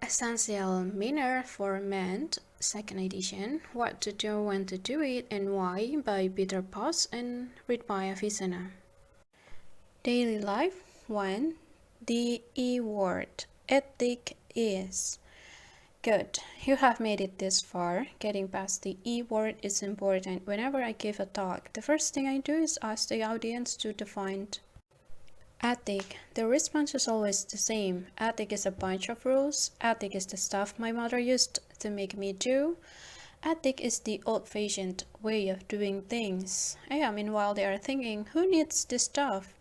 Essential Manner for Men, second edition. What to do, when to do it, and why by Peter Poss and read by Avicenna. Daily life 1. The E word. Ethic is. Good. You have made it this far. Getting past the E word is important. Whenever I give a talk, the first thing I do is ask the audience to define ethic. The response is always the same. Ethic is a bunch of rules. Ethic is the stuff my mother used to make me do. Ethic is the old-fashioned way of doing things. Meanwhile they are thinking, who needs this stuff?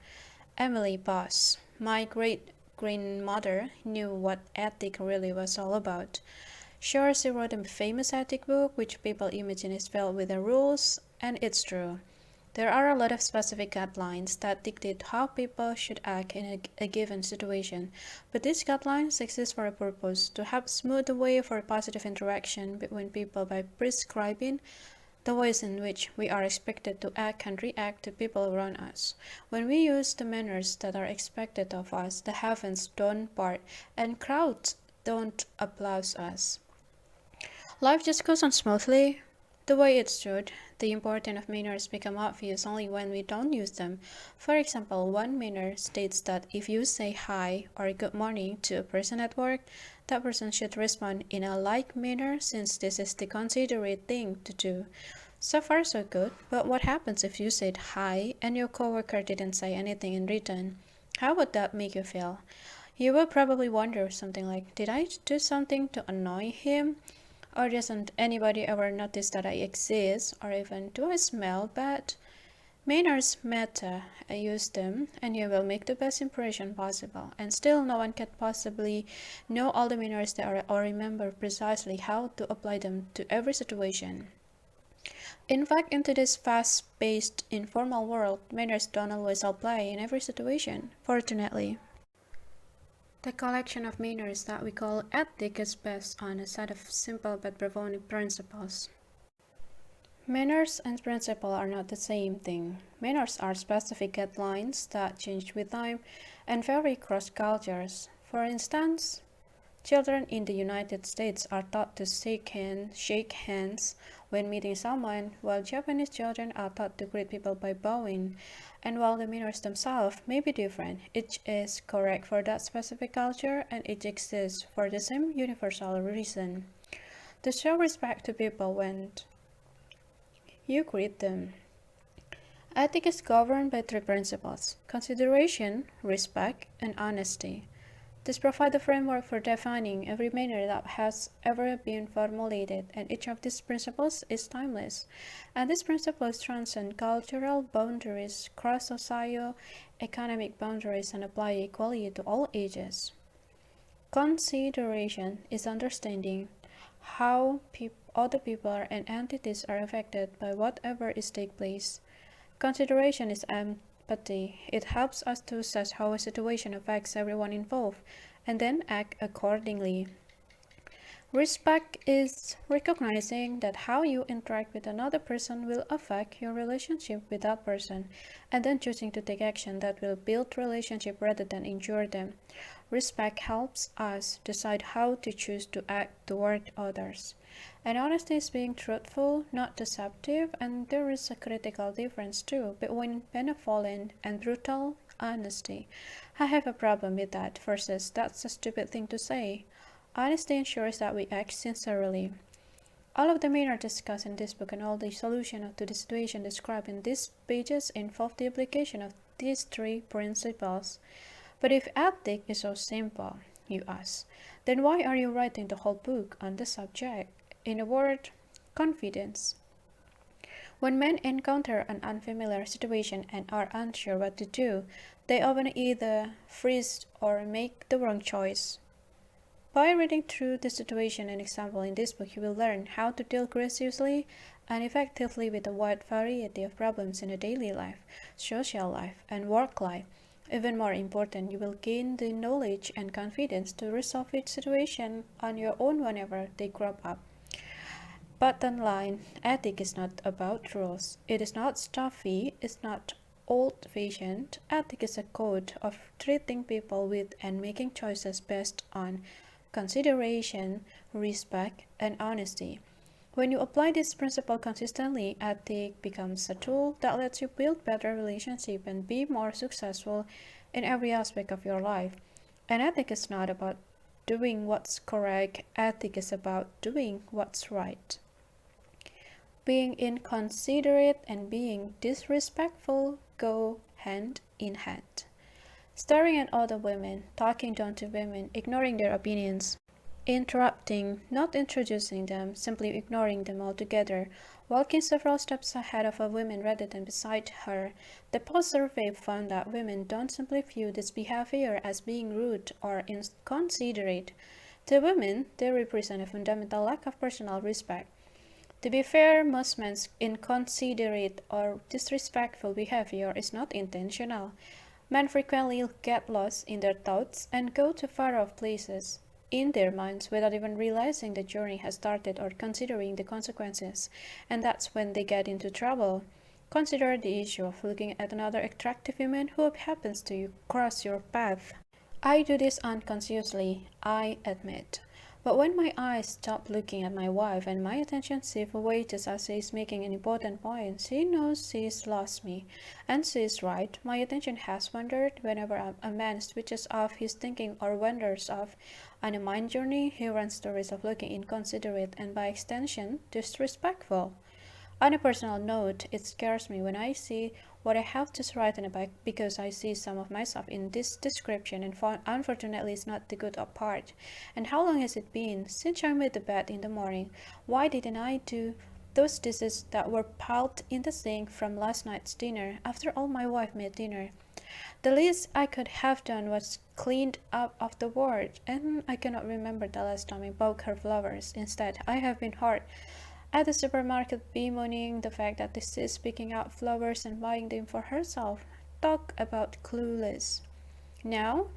Emily Boss, my great-grandmother, knew what ethic really was all about. Sure, she wrote a famous ethic book which people imagine is filled with the rules, and it's true. There are a lot of specific guidelines that dictate how people should act in a given situation, but these guidelines exist for a purpose: to help smooth the way for positive interaction between people by prescribing the ways in which we are expected to act and react to people around us. When we use the manners that are expected of us, the heavens don't part and crowds don't applaud us. Life just goes on smoothly, the way it should. The importance of manners become obvious only when we don't use them. For example, one manner states that if you say hi or good morning to a person at work, that person should respond in a like manner, since this is the considerate thing to do. So far so good, but what happens if you said hi and your coworker didn't say anything in return? How would that make you feel? You will probably wonder something like, did I do something to annoy him? Or doesn't anybody ever notice that I exist? Or even, do I smell bad? Manners matter. I use them, and you will make the best impression possible. And still, no one can possibly know all the manners there are or remember precisely how to apply them to every situation. In fact, in today's fast-paced, informal world, manners don't always apply in every situation, fortunately. The collection of manners that we call ethic is based on a set of simple but profound principles. Manners and principle are not the same thing. Manners are specific guidelines that change with time and vary across cultures. For instance, children in the United States are taught to shake hands when meeting someone, while Japanese children are taught to greet people by bowing. And while the manners themselves may be different, each is correct for that specific culture, and each exists for the same universal reason: to show respect to people when you greet them. Ethic is governed by three principles: consideration, respect, and honesty. This provides a framework for defining every manner that has ever been formulated, and each of these principles is timeless. And these principles transcend cultural boundaries, cross socio-economic boundaries, and apply equally to all ages. Consideration is understanding how other people and entities are affected by whatever is taking place. Consideration is empathy. It helps us to assess how a situation affects everyone involved and then act accordingly. Respect is recognizing that how you interact with another person will affect your relationship with that person, and then choosing to take action that will build relationship rather than injure them. Respect helps us decide how to choose to act toward others. And honesty is being truthful, not deceptive, and there is a critical difference too between benevolent and brutal honesty. I have a problem with that versus that's a stupid thing to say. Honesty ensures that we act sincerely. All of the matters discussed in this book and all the solutions to the situation described in these pages involve the application of these three principles. But if ethic is so simple, you ask, then why are you writing the whole book on the subject? In a word, confidence. When men encounter an unfamiliar situation and are unsure what to do, they often either freeze or make the wrong choice. By reading through the situation and example in this book, you will learn how to deal graciously and effectively with a wide variety of problems in a daily life, social life, and work life. Even more important, you will gain the knowledge and confidence to resolve each situation on your own whenever they crop up. Bottom line, ethic is not about rules. It is not stuffy, it's not old-fashioned. Ethic is a code of treating people with and making choices based on consideration, respect, and honesty. When you apply this principle consistently, ethic becomes a tool that lets you build better relationships and be more successful in every aspect of your life. And ethic is not about doing what's correct, ethic is about doing what's right. Being inconsiderate and being disrespectful go hand in hand. Staring at other women, talking down to women, ignoring their opinions, interrupting, not introducing them, simply ignoring them altogether, walking several steps ahead of a woman rather than beside her. The post survey found that women don't simply view this behavior as being rude or inconsiderate. To women, they represent a fundamental lack of personal respect. To be fair, most men's inconsiderate or disrespectful behavior is not intentional. Men frequently get lost in their thoughts and go to far off places in their minds without even realizing the journey has started or considering the consequences, and that's when they get into trouble. Consider the issue of looking at another attractive woman who happens to cross your path. I do this unconsciously, I admit. But when my eyes stop looking at my wife and my attention shifts away just as she is making an important point, she knows she's lost me. And she is right. My attention has wandered. Whenever a man switches off his thinking or wanders off on a mind journey, he runs stories of looking inconsiderate and by extension, disrespectful. On a personal note, it scares me when I see what I have to write in a book because I see some of myself in this description and unfortunately it's not the good part. And how long has it been since I made the bed in the morning? Why didn't I do those dishes that were piled in the sink from last night's dinner? After all, my wife made dinner. The least I could have done was cleaned up afterward, and I cannot remember the last time I bought her flowers. Instead, I have been hard at the supermarket bemoaning the fact that this is picking out flowers and buying them for herself. Talk about clueless. Now,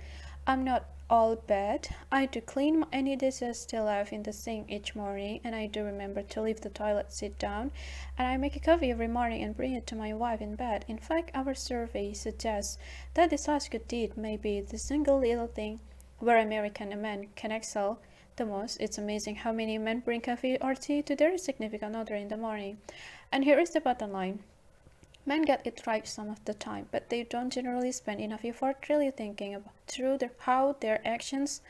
I'm not all bad. I do clean any dishes still left in the sink each morning, and I do remember to leave the toilet seat down, and I make a coffee every morning and bring it to my wife in bed. In fact, our survey suggests that this last good deed may be the single little thing where American men can excel the most. It's amazing how many men bring coffee or tea to their significant other in the morning. And here is the bottom line. Men get it right some of the time, but they don't generally spend enough effort really thinking about how their actions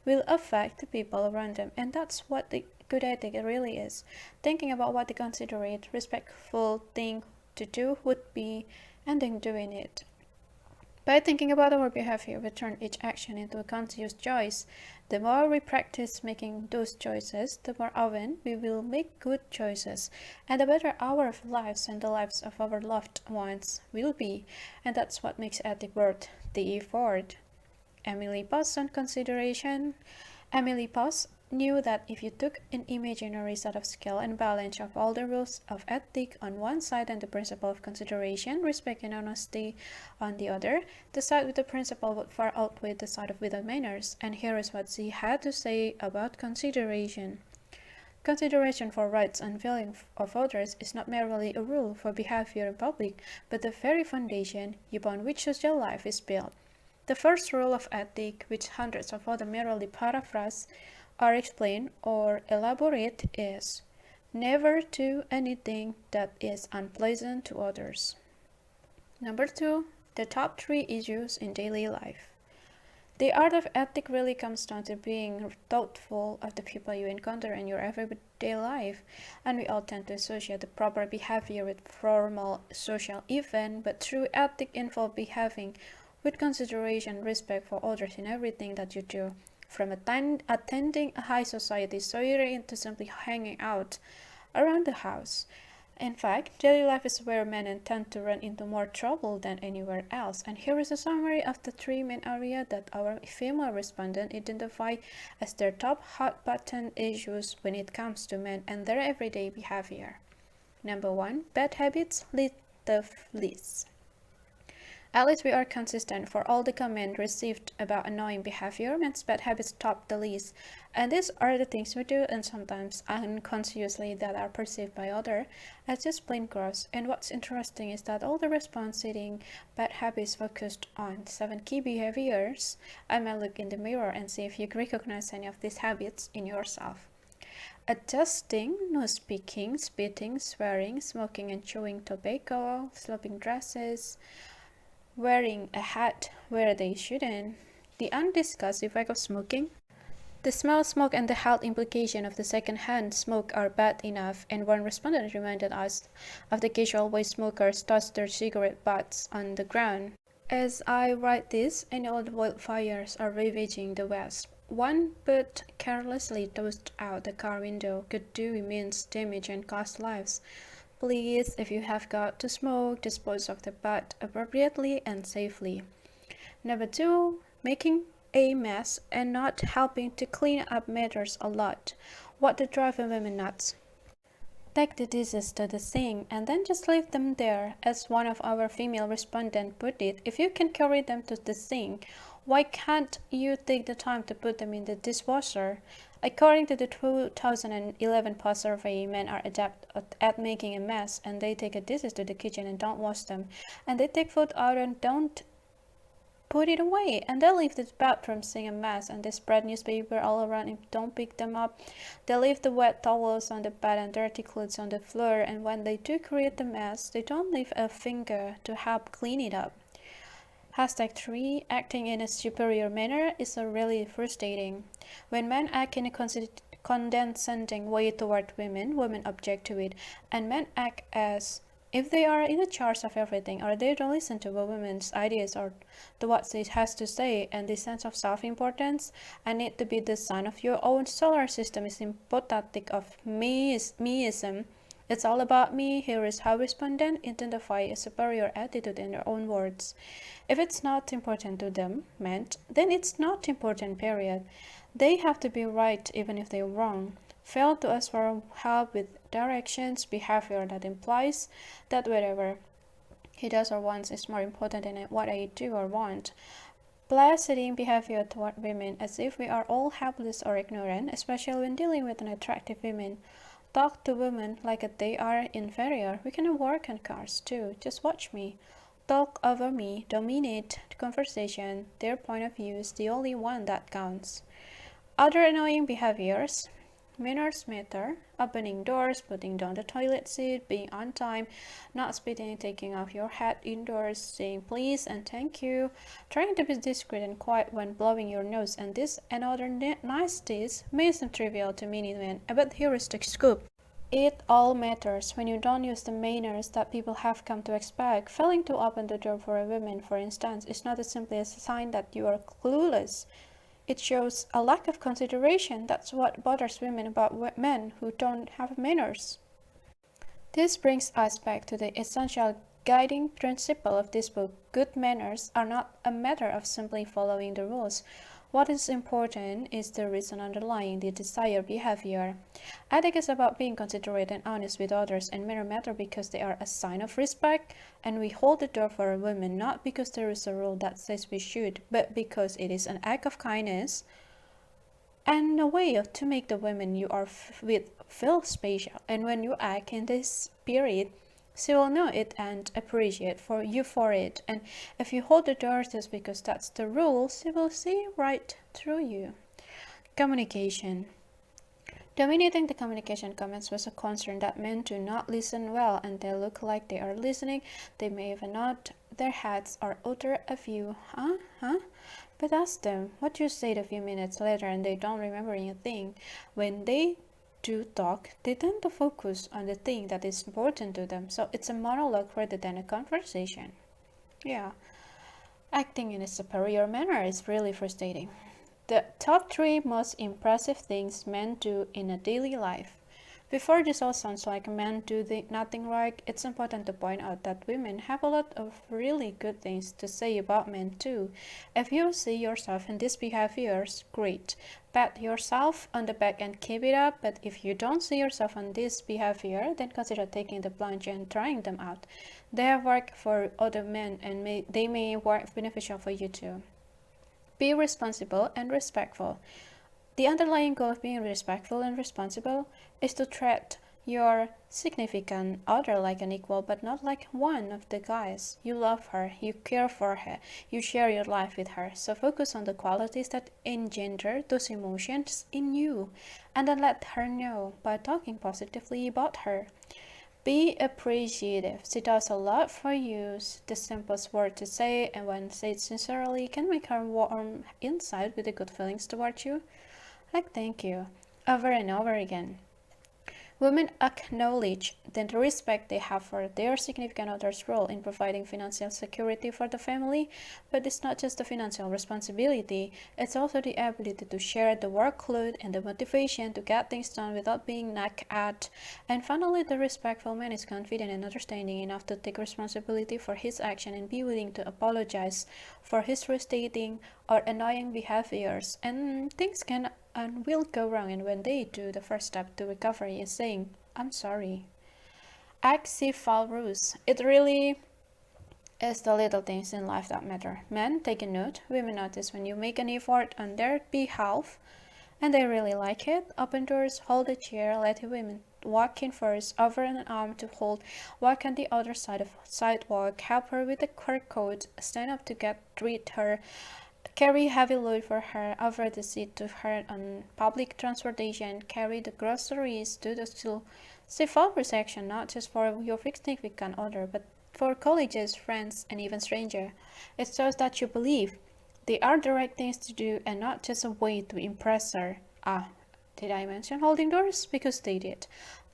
will affect the people around them. And that's what the good ethic really is. Thinking about what the considerate, respectful thing to do would be, and then doing it. By thinking about our behavior, we turn each action into a conscious choice. The more we practice making those choices, the more often we will make good choices, and the better our lives and the lives of our loved ones will be. And that's what makes ethic worth the effort. Emily Post on consideration. Emily Post knew that if you took an imaginary set of scale and balance of all the rules of ethic on one side and the principle of consideration, respect, and honesty on the other, the side with the principle would far outweigh the side of without manners. And here is what she had to say about consideration. Consideration for rights and feelings of others is not merely a rule for behavior in public, but the very foundation upon which social life is built. The first rule of ethic, which hundreds of others merely paraphrase or explain or elaborate, is never do anything that is unpleasant to others. Number 2, the top 3 issues in daily life. The art of ethic really comes down to being thoughtful of the people you encounter in your everyday life, and we all tend to associate the proper behavior with formal social event, but true ethic involves behaving with consideration and respect for others in everything that you do. From attending a high society soiree to simply hanging out around the house. In fact, daily life is where men tend to run into more trouble than anywhere else. And here is a summary of the 3 main areas that our female respondent identify as their top hot button issues when it comes to men and their everyday behavior. Number 1, bad habits lead the fleas. At least we are consistent. For all the comments received about annoying behavior, men's bad habits top the list. And these are the things we do, and sometimes unconsciously, that are perceived by others as just plain gross. And what's interesting is that all the response citing bad habits focused on 7 key behaviors. I might look in the mirror and see if you recognize any of these habits in yourself. Adjusting, no speaking, spitting, swearing, smoking and chewing tobacco, slopping dresses, wearing a hat where they shouldn't, the undiscussed effect of smoking. The smell, smoke, and the health implication of the second-hand smoke are bad enough, and one respondent reminded us of the casual way smokers toss their cigarette butts on the ground. As I write this, I know the wildfires are ravaging the West. One butt carelessly tossed out the car window could do immense damage and cost lives. Please, if you have got to smoke, dispose of the butt appropriately and safely. Number 2, making a mess and not helping to clean up matters a lot. What to drive women nuts? Take the dishes to the sink and then just leave them there. As one of our female respondents put it, if you can carry them to the sink, why can't you take the time to put them in the dishwasher? According to the 2011 post survey, men are adept at making a mess, and they take the dishes to the kitchen and don't wash them. And they take food out and don't put it away, and they leave the bathroom sink a mess, and they spread newspaper all around and don't pick them up. They leave the wet towels on the bed and dirty clothes on the floor, and when they do create the mess, they don't leave a finger to help clean it up. Hashtag 3. Acting in a superior manner is really frustrating. When men act in a condescending way toward women, women object to it, and men act as if they are in charge of everything, or they don't listen to a woman's ideas or to what it has to say, and this sense of self-importance, I need to be the sun of your own solar system, is sympathetic of meism. It's all about me. Here is how respondents identify a superior attitude in their own words. If it's not important to them, meant, then it's not important, period. They have to be right even if they're wrong. Fail to ask for help with directions, behavior that implies that whatever he does or wants is more important than what I do or want. Placing behavior toward women as if we are all helpless or ignorant, especially when dealing with an attractive woman. Talk to women like they are inferior. We can work on cars too. Just watch me. Talk over me. Dominate the conversation. Their point of view is the only one that counts. Other annoying behaviors. Manners matter. Opening doors, putting down the toilet seat, being on time, not spitting, taking off your hat indoors, saying please and thank you, trying to be discreet and quiet when blowing your nose, and this and other niceties may seem trivial to many men, but here is the scoop. It all matters when you don't use the manners that people have come to expect. Failing to open the door for a woman, for instance, is not as simply as a sign that you are clueless. It shows a lack of consideration. That's what bothers women about men who don't have manners. This brings us back to the essential guiding principle of this book. Good manners are not a matter of simply following the rules. What is important is the reason underlying the desired behavior. Ethics is about being considerate and honest with others, and manners matter because they are a sign of respect, and we hold the door for a woman not because there is a rule that says we should, but because it is an act of kindness and a way to make the women you are with feel special. And when you act in this spirit, she will know it and appreciate for you for it. And if you hold the door just because that's the rule, she will see right through you. Communication. Dominating the communication comments was a concern that men do not listen well, and they look like they are listening. They may even nod their heads or utter a few huh? But ask them what you said a few minutes later and they don't remember anything. When they do talk, they tend to focus on the thing that is important to them, so it's a monologue rather than a conversation. Yeah, acting in a superior manner is really frustrating. The top 3 most impressive things men do in a daily life. Before this all sounds like men do nothing right, it's important to point out that women have a lot of really good things to say about men too. If you see yourself in these behaviors, great. Pat yourself on the back and keep it up, but if you don't see yourself on this behavior, then consider taking the plunge and trying them out. They have worked for other men and they may work beneficial for you too. Be responsible and respectful. The underlying goal of being respectful and responsible is to treat your significant other like an equal, but not like one of the guys. You love her, you care for her, you share your life with her. So focus on the qualities that engender those emotions in you, and then let her know by talking positively about her. Be appreciative. She does a lot for you. The simplest word to say, and when said sincerely, can make her warm inside with the good feelings towards you. Like thank you, over and over again. Women acknowledge the respect they have for their significant other's role in providing financial security for the family, but it's not just the financial responsibility, it's also the ability to share the workload and the motivation to get things done without being nagged at. And finally, the respectful man is confident and understanding enough to take responsibility for his action and be willing to apologize for his restating or annoying behaviors. And things can and will go wrong, and when they do, the first step to recovery is saying, I'm sorry. Axivalrus. It really is the little things in life that matter. Men take a note, women notice when you make an effort on their behalf and they really like it. Open doors, hold a chair, let the women walk in first, offer an arm to hold, walk on the other side of sidewalk, help her with her coat, stand up to greet her, carry heavy load for her, offer the seat to her on public transportation, carry the groceries to the school. See full protection not just for your significant other, but for colleagues, friends, and even strangers. It shows that you believe they are the right things to do and not just a way to impress her. Did I mention holding doors? Because they did.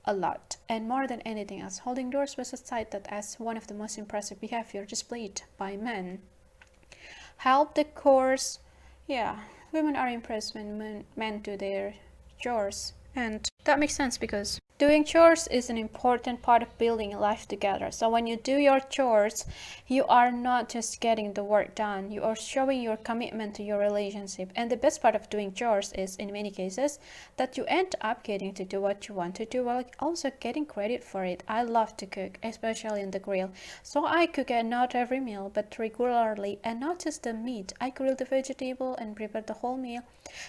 A lot. And more than anything else, holding doors was cited as one of the most impressive behavior displayed by men. Help the chores. Yeah, women are impressed when men do their chores. And that makes sense because doing chores is an important part of building a life together. So when you do your chores, you are not just getting the work done, you are showing your commitment to your relationship. And the best part of doing chores is, in many cases, that you end up getting to do what you want to do while also getting credit for it. I love to cook, especially on the grill. So I cook not every meal, but regularly, and not just the meat. I grill the vegetable and prepare the whole meal.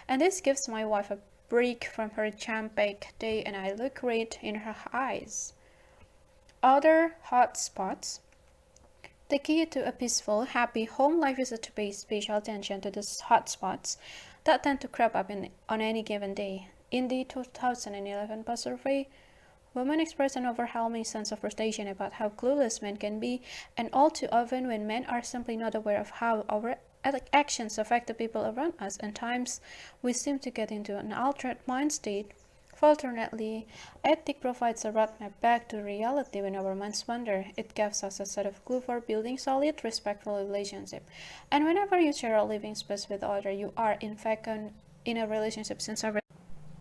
And this gives my wife a break from her jam-packed day, and I look great in her eyes. Other hot spots. The key to a peaceful, happy home life is to pay special attention to the hot spots that tend to crop up on any given day. In the 2011 Buzz survey, women express an overwhelming sense of frustration about how clueless men can be, and all too often when men are simply not aware of how our actions affect the people around us, and times we seem to get into an altered mind state. Fortunately, ethic provides a roadmap back to reality when our minds wander. It gives us a set of clues for building solid, respectful relationship. And whenever you share a living space with others, you are in fact in a relationship since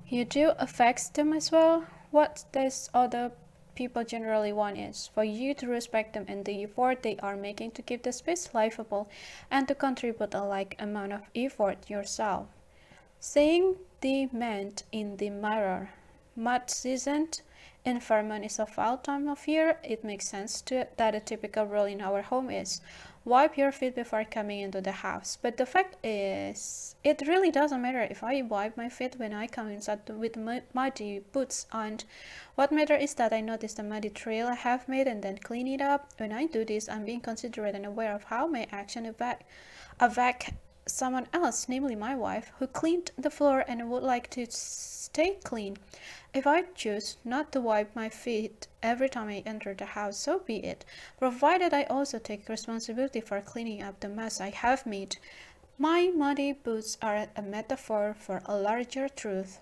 you do affect them as well. What does other people generally want is for you to respect them and the effort they are making to keep the space livable and to contribute a like amount of effort yourself. Seeing the man in the mirror. Mud seasoned in Vermont is a foul time of year. It makes sense that a typical rule in our home is wipe your feet before coming into the house. But the fact is, it really doesn't matter if I wipe my feet when I come inside with muddy boots on. What matters is that I notice the muddy trail I have made and then clean it up. When I do this, I'm being considerate and aware of how my action affect someone else, namely my wife, who cleaned the floor and would like to stay clean. If I choose not to wipe my feet every time I enter the house, so be it, provided I also take responsibility for cleaning up the mess I have made. My muddy boots are a metaphor for a larger truth.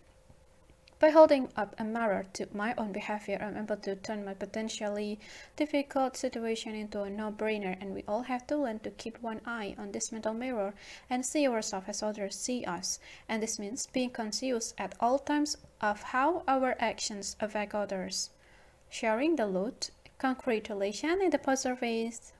By holding up a mirror to my own behavior, I'm able to turn my potentially difficult situation into a no-brainer, and we all have to learn to keep one eye on this mental mirror and see ourselves as others see us. And this means being conscious at all times of how our actions affect others. Sharing the load, congratulations in the poster phase.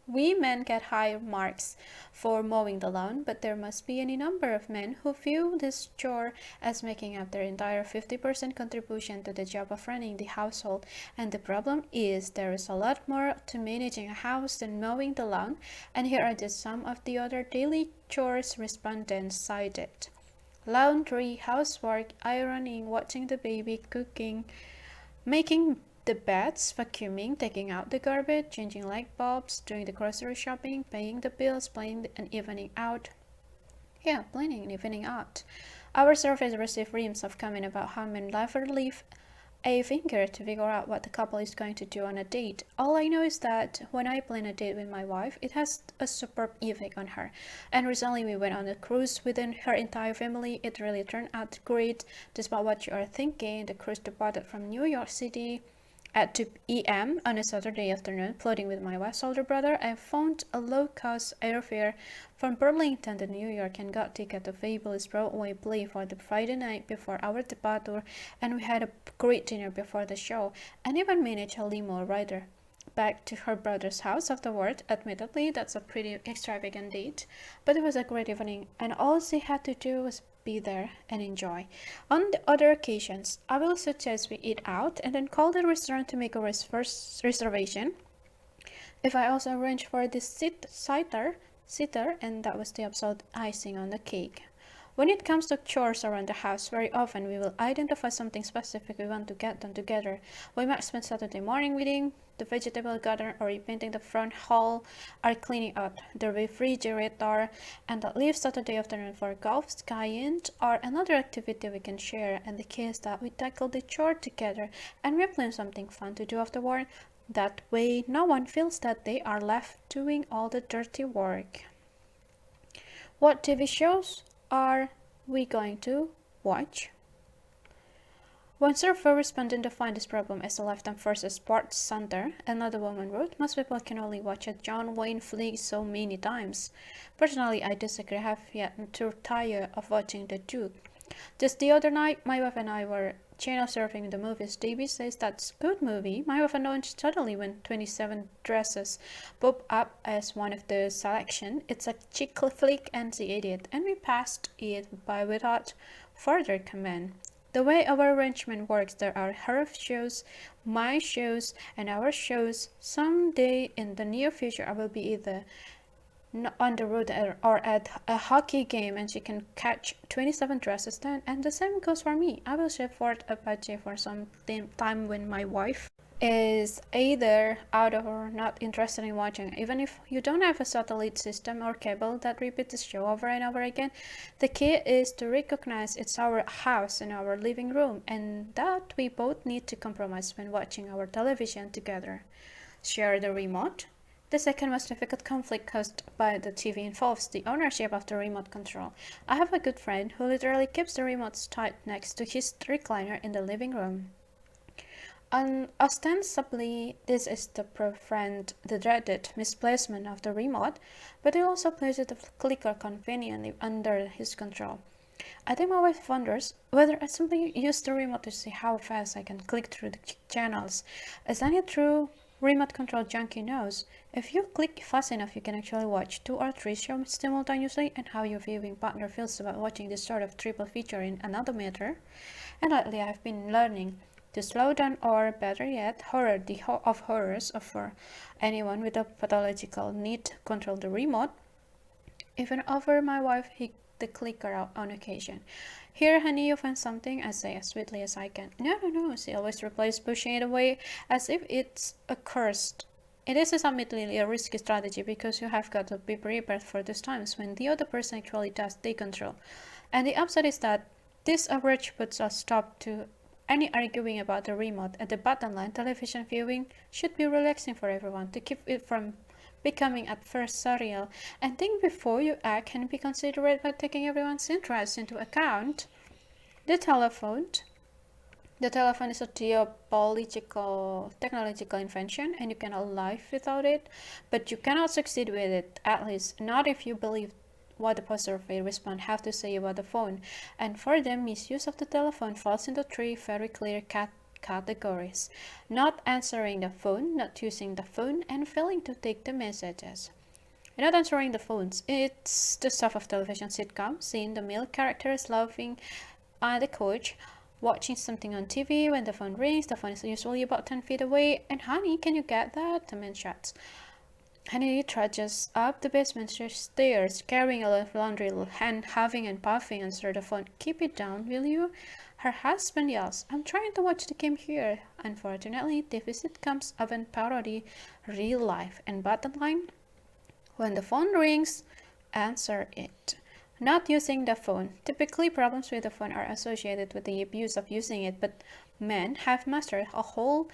We men get high marks for mowing the lawn, but there must be any number of men who view this chore as making up their entire 50% contribution to the job of running the household. And the problem is there is a lot more to managing a house than mowing the lawn, and here are just some of the other daily chores respondents cited. Laundry, housework, ironing, watching the baby, cooking, making the beds, vacuuming, taking out the garbage, changing light bulbs, doing the grocery shopping, paying the bills, planning an evening out. Planning an evening out. Our surveys receive reams of comment about how men never leave a finger to figure out what the couple is going to do on a date. All I know is that when I plan a date with my wife, it has a superb effect on her. And recently we went on a cruise within her entire family. It really turned out great. Despite what you are thinking, the cruise departed from New York City at 2 p.m. on a Saturday afternoon. Floating with my wife's older brother, I found a low-cost airfare from Burlington to New York and got ticket to fabulous Broadway play for the Friday night before our departure, and we had a great dinner before the show, and even managed a limo rider back to her brother's house afterward. Admittedly, that's a pretty extravagant date, but it was a great evening, and all she had to do was be there and enjoy. On the other occasions, I will suggest we eat out and then call the restaurant to make a first reservation. If I also arrange for the sitter, and that was the absolute icing on the cake. When it comes to chores around the house, very often we will identify something specific we want to get done together. We might spend Saturday morning weeding the vegetable garden or repainting the front hall, or cleaning out the refrigerator, and that leaves Saturday afternoon for golf, skiing, or another activity we can share. And the key is that we tackle the chore together and we plan something fun to do afterward. That way, no one feels that they are left doing all the dirty work. What TV shows are we going to watch? One survey respondent defined this problem as a Lifetime versus Sports Center. Another woman wrote, most people can only watch a John Wayne flick so many times. Personally, I disagree. I have yet to tire of watching the two. Just the other night, my wife and I were channel surfing the movies. Davey says that's good movie. My wife announced suddenly when 27 Dresses pop up as one of the selection. It's a chick flick and the idiot, and we passed it by without further comment. The way our arrangement works, there are her shows, my shows, and our shows. Someday in the near future, I will be either on the road or at a hockey game, and she can catch 27 Dresses then, and the same goes for me. I will save forth a budget for some time when my wife is either out or not interested in watching. Even if you don't have a satellite system or cable that repeats the show over and over again, the key is to recognize it's our house and our living room, and that we both need to compromise when watching our television together. Share the remote. The second most difficult conflict caused by the TV involves the ownership of the remote control. I have a good friend who literally keeps the remote tied next to his recliner in the living room. Ostensibly, this is to prevent the dreaded misplacement of the remote, but it also places the clicker conveniently under his control. I think my wife wonders whether I simply use the remote to see how fast I can click through the channels. As any true remote control junkie knows, if you click fast enough, you can actually watch 2 or 3 shows simultaneously, and how your viewing partner feels about watching this sort of triple feature in another matter. And lately I've been learning to slow down, or better yet, of horrors for anyone with a pathological need to control the remote. Even over my wife hit the clicker out on occasion. Here, honey, you find something? I say as sweetly as I can. No, she always replies, pushing it away as if it's accursed. It is admittedly a risky strategy because you have got to be prepared for those times when the other person actually does take control. And the upside is that this approach puts a stop to any arguing about the remote. At the bottom line, television viewing should be relaxing for everyone to keep it from becoming adversarial, and think before you act and be considerate by taking everyone's interests into account. The telephone is a geopolitical technological invention, and you cannot live without it, but you cannot succeed with it, at least not if you believe what the post-survey respondents have to say about the phone. And for them, misuse of the telephone falls into 3 very clear categories: not answering the phone, not using the phone, and failing to take the messages. Not answering the phones. It's the stuff of television sitcom, seeing the male characters laughing on the couch, watching something on TV. When the phone rings, the phone is usually about 10 feet away. And honey, can you get that? The man shouts. Honey trudges up the basement stairs, carrying a lot of laundry and huffing and puffing answer the phone. Keep it down, will you? Her husband yells, I'm trying to watch the game here. Unfortunately, TV sitcoms often parody real life. And bottom line, when the phone rings, answer it. Not using the phone. Typically, problems with the phone are associated with the abuse of using it, but men have mastered a whole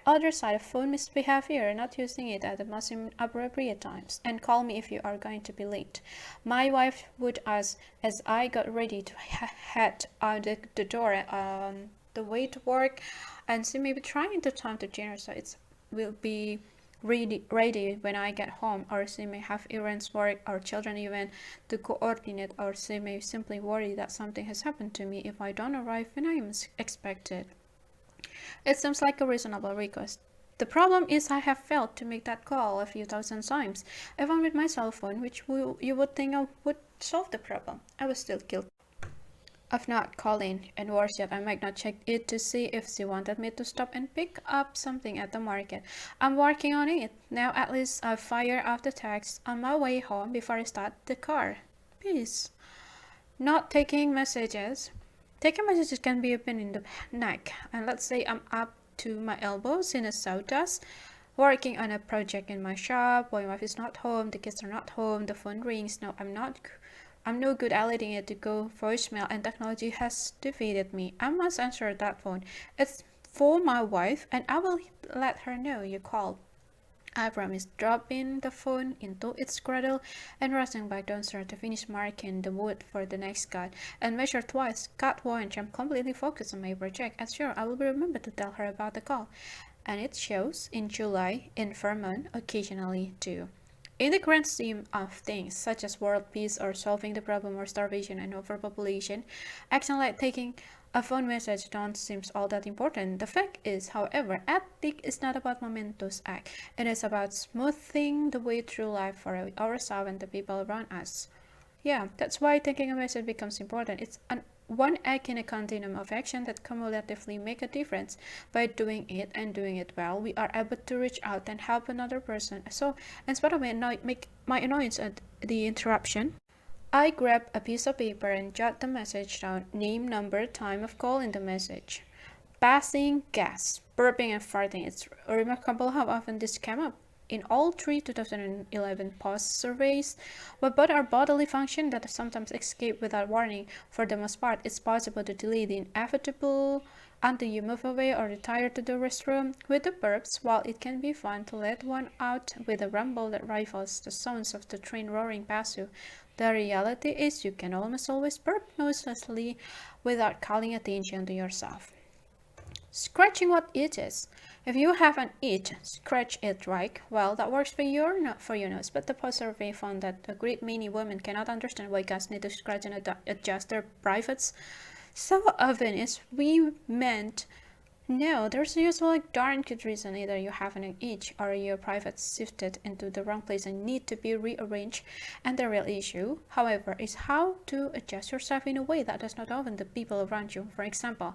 other side of phone misbehavior, not using it at the most inappropriate times. And call me if you are going to be late. My wife would ask as I got ready to head out the door on the way to work, and she may be trying to time the dinner so it will be ready when I get home, or she may have errands work or children even to coordinate, or she may simply worry that something has happened to me if I don't arrive when I am expected. It seems like a reasonable request. The problem is I have failed to make that call a few thousand times, even with my cell phone, which you would think would solve the problem. I was still guilty of not calling, and worse yet, I might not check it to see if she wanted me to stop and pick up something at the market. I'm working on it. Now at least I'll fire off the text on my way home before I start the car. Peace. Not taking messages. Taking messages can be a pain in the neck, and let's say I'm up to my elbows in a sawdust, working on a project in my shop. My wife is not home, the kids are not home, the phone rings. No, I'm no good at letting it to go voicemail, and technology has defeated me. I must answer that phone. It's for my wife, and I will let her know you called. I promise, dropping the phone into its cradle and rushing back downstairs to finish marking the wood for the next cut, and measure twice, cut once. I'm completely focused on my project, and sure, I will remember to tell her about the call. And it shows in July, in Vermont, occasionally too. In the grand scheme of things, such as world peace or solving the problem of starvation and overpopulation, action like taking a phone message don't seem all that important. The fact is, however, ethics is not about momentous act. It is about smoothing the way through life for ourselves and the people around us. Yeah, that's why taking a message becomes important. It's one act in a continuum of action that cumulatively make a difference. By doing it and doing it well, we are able to reach out and help another person. So, in spite of my annoyance at the interruption, I grab a piece of paper and jot the message down. Name, number, time of call in the message. Passing gas, burping and farting. It's remarkable how often this came up. In all three 2011 POST surveys, but both are bodily functions that sometimes escape without warning. For the most part, it's possible to delay the inevitable until you move away or retire to the restroom. With the burps, while it can be fun to let one out with a rumble that rivals the sounds of the train roaring past you, the reality is you can almost always burp noiselessly without calling attention to yourself. Scratching what itches. If you have an itch, scratch it, right? Well, that works for your nose, but the POST survey found that a great many women cannot understand why guys need to scratch and adjust their privates so often as we meant. No, there's usually a darn good reason. Either you have an itch or your private shifted into the wrong place and need to be rearranged. And the real issue, however, is how to adjust yourself in a way that does not offend the people around you. For example,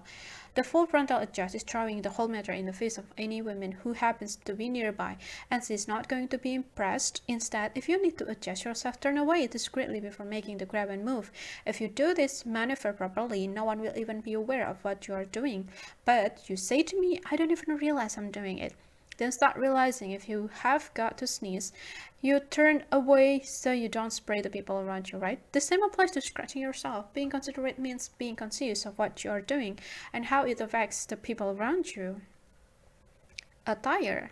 the full frontal adjust is throwing the whole matter in the face of any woman who happens to be nearby, and she's not going to be impressed. Instead, if you need to adjust yourself, turn away discreetly before making the grab and move. If you do this maneuver properly, no one will even be aware of what you are doing. But you say to me, I don't even realize I'm doing it. Then start realizing if you have got to sneeze, you turn away so you don't spray the people around you, right? The same applies to scratching yourself. Being considerate means being conscious of what you are doing and how it affects the people around you. Attire.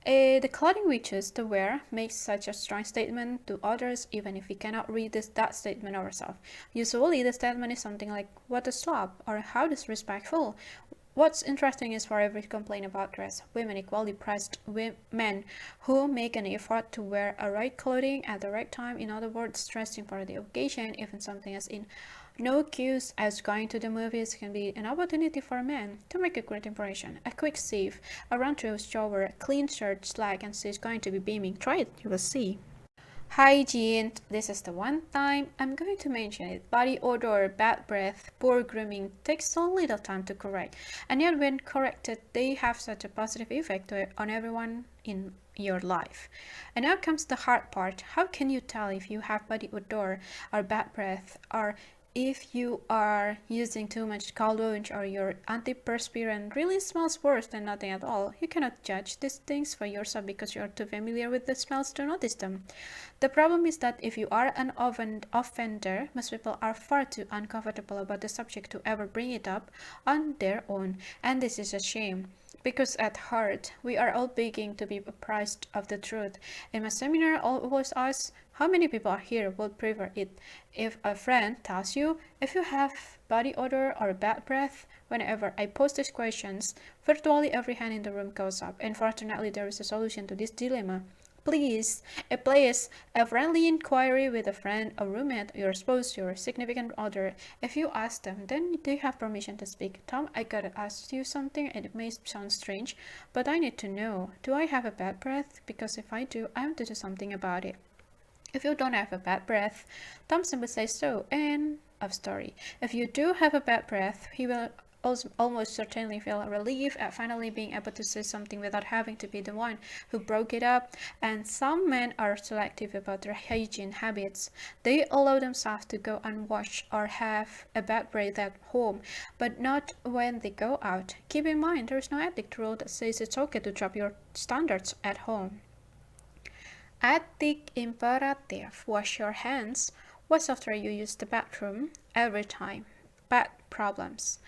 The clothing we choose to wear makes such a strong statement to others even if we cannot read that statement ourselves. Usually the statement is something like, what a slob, or how disrespectful. what's interesting is for every complaint about dress, women equally pressed men who make an effort to wear a right clothing at the right time. In other words, dressing for the occasion, even something as innocuous as going to the movies, can be an opportunity for men to make a great impression. A quick shave, a run through shower, a clean shirt, slack, and she's going to be beaming. Try it, you will see. Hygiene, this is the one time I'm going to mention it. Body odor, bad breath, poor grooming takes so little time to correct, and yet when corrected, they have such a positive effect on everyone in your life. And now comes the hard part. How can you tell if you have body odor or bad breath, or if you are using too much cologne or your antiperspirant really smells worse than nothing at all? You cannot judge these things for yourself because you are too familiar with the smells to notice them. The problem is that if you are an offender, most people are far too uncomfortable about the subject to ever bring it up on their own, and this is a shame. Because at heart, we are all begging to be apprised of the truth. In my seminar, I always ask, how many people here would prefer it if a friend tells you if you have body odor or bad breath? Whenever I post these questions, virtually every hand in the room goes up, and fortunately there is a solution to this dilemma. Please, a friendly inquiry with a friend, a roommate, your spouse, your significant other. If you ask them, then they have permission to speak. Tom, I gotta ask you something, and it may sound strange, but I need to know. Do I have a bad breath? Because if I do, I want to do something about it. If you don't have a bad breath, Tom simply says so, end of story. If you do have a bad breath, he will almost certainly feel relief at finally being able to say something without having to be the one who broke it up. And some men are selective about their hygiene habits. They allow themselves to go unwashed or have a bad breath at home, but not when they go out. Keep in mind, there is no ethic rule that says it's okay to drop your standards at home. Ethic imperative: wash your hands. Wash after you use the bathroom every time. Bad problems.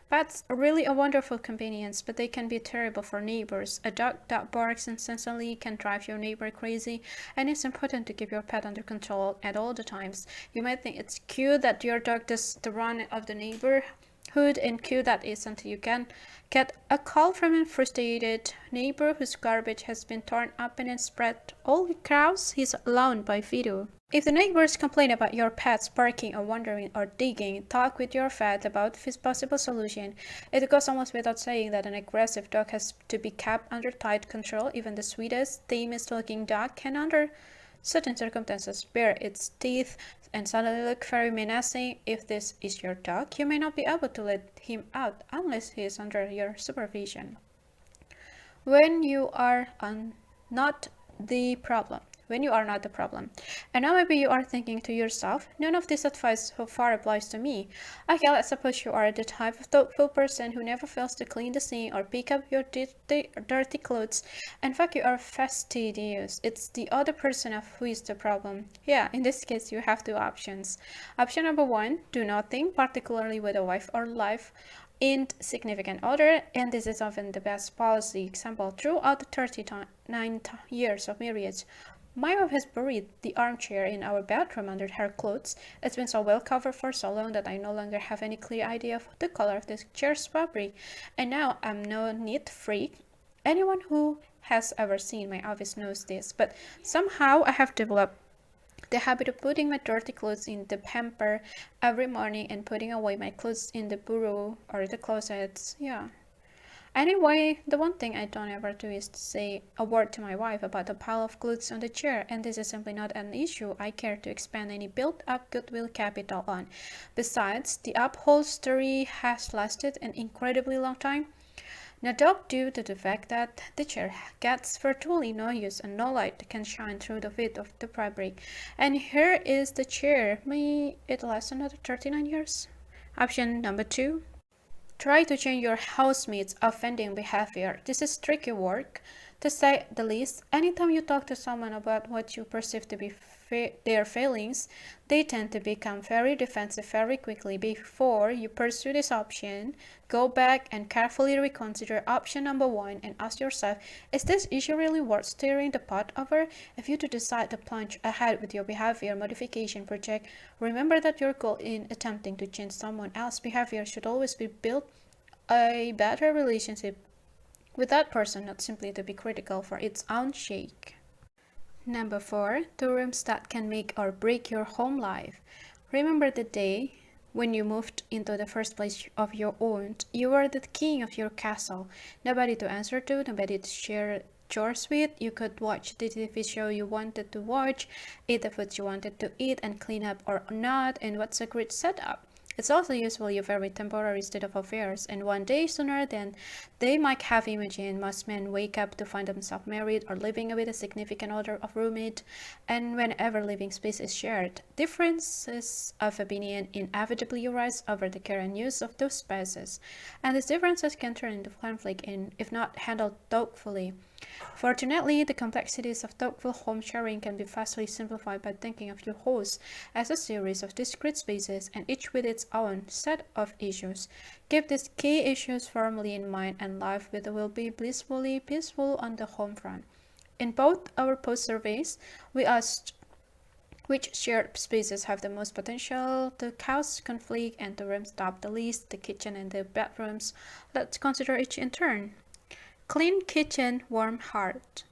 Pets are really a wonderful companions, but they can be terrible for neighbors. A dog that barks incessantly can drive your neighbor crazy, and it's important to keep your pet under control at all the times. You might think it's cute that your dog does the run of the neighborhood, and cute that is until you can get a call from a frustrated neighbor whose garbage has been torn up and spread all across his lawn by video. If the neighbors complain about your pets barking or wandering or digging, talk with your vet about his possible solution. It goes almost without saying that an aggressive dog has to be kept under tight control. Even the sweetest, tamest looking dog can, under certain circumstances, bare its teeth and suddenly look very menacing. If this is your dog, you may not be able to let him out unless he is under your supervision. When you are not the problem. When you are not the problem. And now maybe you are thinking to yourself, none of this advice so far applies to me. Okay, let's suppose you are the type of thoughtful person who never fails to clean the sink or pick up your dirty clothes. In fact, you are fastidious. It's the other person of who is the problem. Yeah, in this case, you have two options. Option number one, do nothing, particularly with a wife or life in significant other, and this is often the best policy. Example, throughout the 39 years of marriage, my wife has buried the armchair in our bedroom under her clothes. It's been so well covered for so long that I no longer have any clear idea of the color of the chair's fabric, and now I'm no neat freak. Anyone who has ever seen my office knows this, but somehow I have developed the habit of putting my dirty clothes in the hamper every morning and putting away my clothes in the bureau or the closets. Yeah. Anyway, the one thing I don't ever do is to say a word to my wife about the pile of clothes on the chair, and this is simply not an issue I care to expend any built-up goodwill capital on. Besides, the upholstery has lasted an incredibly long time. Not due to the fact that the chair gets virtually no use and no light can shine through the width of the fabric. And here is the chair. May it last another 39 years? Option number 2. Try to change your housemate's offending behavior. This is tricky work, to say the least. Anytime you talk to someone about what you perceive to be their failings, they tend to become very defensive very quickly. Before you pursue this option, go back and carefully reconsider option number 1 and ask yourself, is this issue really worth stirring the pot over? If you do decide to plunge ahead with your behavior modification project, remember that your goal in attempting to change someone else's behavior should always be built a better relationship with that person, not simply to be critical for its own sake. Number 4, the rooms that can make or break your home life. Remember the day when you moved into the first place of your own. You were the king of your castle. Nobody to answer to, nobody to share chores with. You could watch the TV show you wanted to watch, eat the food you wanted to eat, and clean up or not. And what's a great setup? It's also usually a very temporary state of affairs, and one day sooner than they might have imagined, most men wake up to find themselves married or living with a significant other of roommate, and whenever living space is shared, differences of opinion inevitably arise over the care and use of those spaces, and these differences can turn into conflict if not handled thoughtfully. Fortunately, the complexities of thoughtful home sharing can be vastly simplified by thinking of your house as a series of discrete spaces and each with its own set of issues. Keep these key issues firmly in mind and life will be blissfully peaceful on the home front. In both our post surveys, we asked which shared spaces have the most potential to cause conflict and to rooms top the least, the kitchen and the bedrooms. Let's consider each in turn. Clean kitchen, warm heart.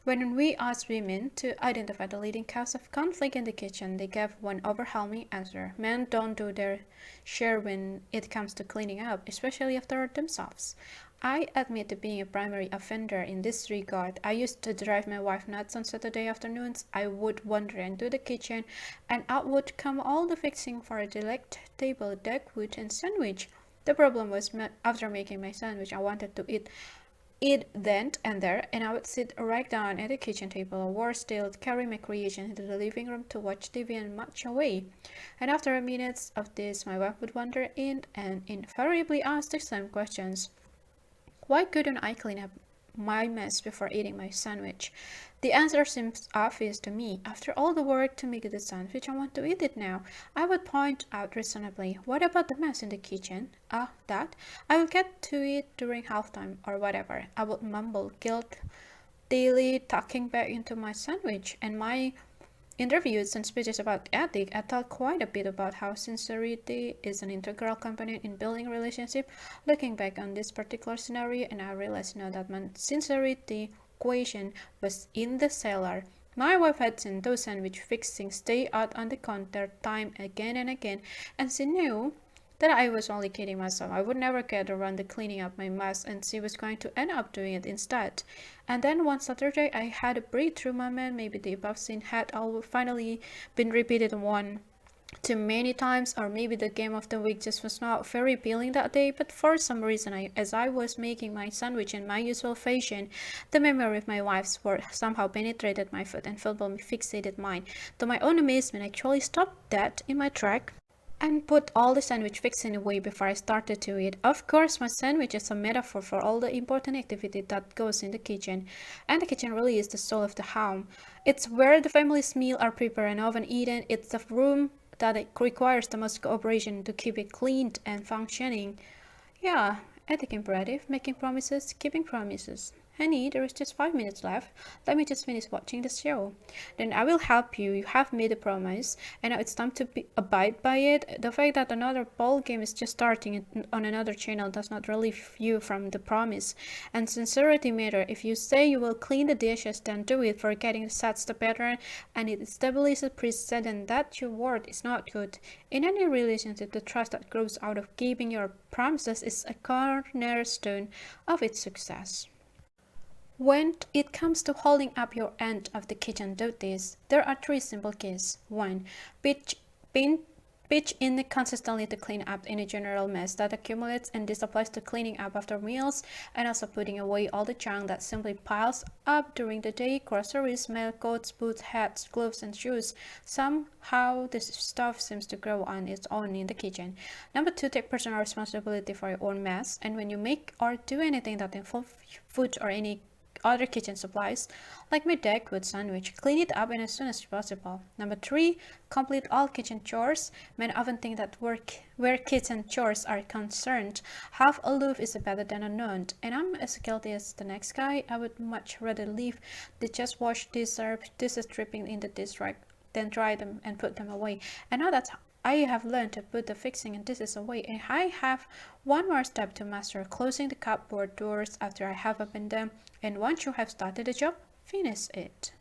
When we asked women to identify the leading cause of conflict in the kitchen, they gave one overwhelming answer. Men don't do their share when it comes to cleaning up, especially after themselves. I admit to being a primary offender in this regard. I used to drive my wife nuts on Saturday afternoons. I would wander into the kitchen, and out would come all the fixing for a delectable duckwood and sandwich. The problem was after making my sandwich, I wanted to eat then and there, and I would sit right down at the kitchen table, or worse still, carry my creation into the living room to watch TV and march away. And after a minute of this, my wife would wander in and invariably ask the same questions. Why couldn't I clean up my mess before eating my sandwich? The answer seems obvious to me. After all the work to make the sandwich, I want to eat it now. I would point out reasonably, what about the mess in the kitchen? That. I will get to it during halftime or whatever. I would mumble, guilt daily tucking back into my sandwich, and my interviews and speeches about ethic, I talk quite a bit about how sincerity is an integral component in building a relationship. Looking back on this particular scenario, and I realize now that my sincerity equation was in the cellar. My wife had seen those sandwich fixings stay out on the counter time again and again, and she knew that I was only kidding myself. I would never get around to cleaning up my mess, and she was going to end up doing it instead. And then one Saturday, I had a breakthrough moment. Maybe the above scene had all finally been repeated one too many times, or maybe the game of the week just was not very appealing that day, but for some reason, as I was making my sandwich in my usual fashion, the memory of my wife's word somehow penetrated my foot and firmly fixated mine. To my own amazement, I actually stopped dead in my track and put all the sandwich fixing away before I started to eat. Of course, my sandwich is a metaphor for all the important activity that goes in the kitchen, and the kitchen really is the soul of the home. It's where the family's meals are prepared and often eaten. It's the room that it requires the most cooperation to keep it clean and functioning. Yeah, ethic imperative, making promises, keeping promises. Honey, there is just 5 minutes left. Let me just finish watching the show. Then I will help you. You have made a promise, and now it's time to abide by it. The fact that another ball game is just starting on another channel does not relieve you from the promise. And sincerity matter. If you say you will clean the dishes, then do it. Forgetting sets the pattern, and it establishes a precedent that your word is not good. In any relationship, the trust that grows out of keeping your promises is a cornerstone of its success. When it comes to holding up your end of the kitchen duties, there are 3 simple keys. 1. Pitch, pitch in consistently to clean up any general mess that accumulates, and this applies to cleaning up after meals and also putting away all the junk that simply piles up during the day: groceries, mail, coats, boots, hats, gloves, and shoes. Somehow this stuff seems to grow on its own in the kitchen. Number 2, take personal responsibility for your own mess, and when you make or do anything that involves food or any other kitchen supplies, like my duckwood sandwich, clean it up and as soon as possible. Number 3, complete all kitchen chores. Men often think that where kitchen chores are concerned, half aloof is better than a none, and I'm as guilty as the next guy. I would much rather leave the just wash dishes dripping in the dish rack than dry them and put them away. And now I have learned to put the fixing and dishes away, and I have one more step to master: closing the cupboard doors after I have opened them. And once you have started the job, finish it.